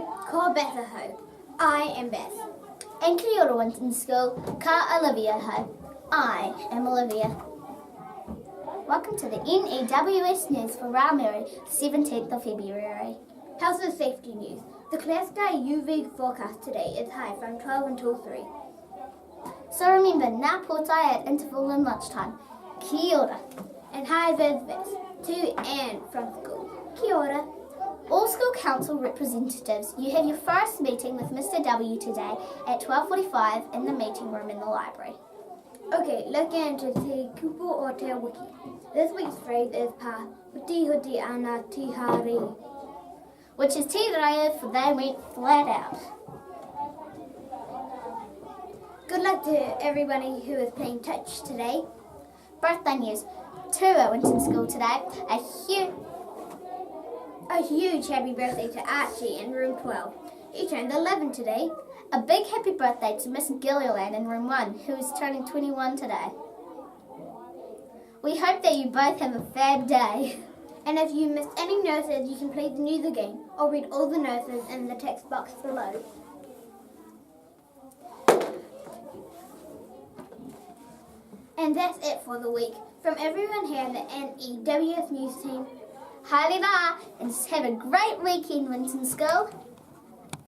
ko Beth ahau. I am Beth. And kia ora, Winton School, ka Olivia ahau. I am Olivia. Welcome to the N.E.W.S news for Raumere, 17th of February. Health and safety news. The clear sky UV forecast today is high from 12 until 3. So remember, now potae at interval and lunchtime. Kia ora. And HI VIZ VESTS to and from school. Kia ora. All school council representatives, you have your first meeting with Mr. W today at 12:45 in the meeting room in the library. Okay, let's get into the kupu or te wiki. This week's phrase is Parahutihuti ana te haere, which is te reo for they went flat out. Good luck to everybody who is playing touch today. Birthday news. Two at Winton School today. A huge happy birthday to Archie in room 12. He turned 11 today. A big happy birthday to Miss Gilliland in room 1, who is turning 21 today. We hope that you both have a fab day. And if you missed any notices, you can play the news again or read all the notices in the text box below. And that's it for the week. From everyone here in the N.E.W.S news team, haere and have a great weekend, Winton School.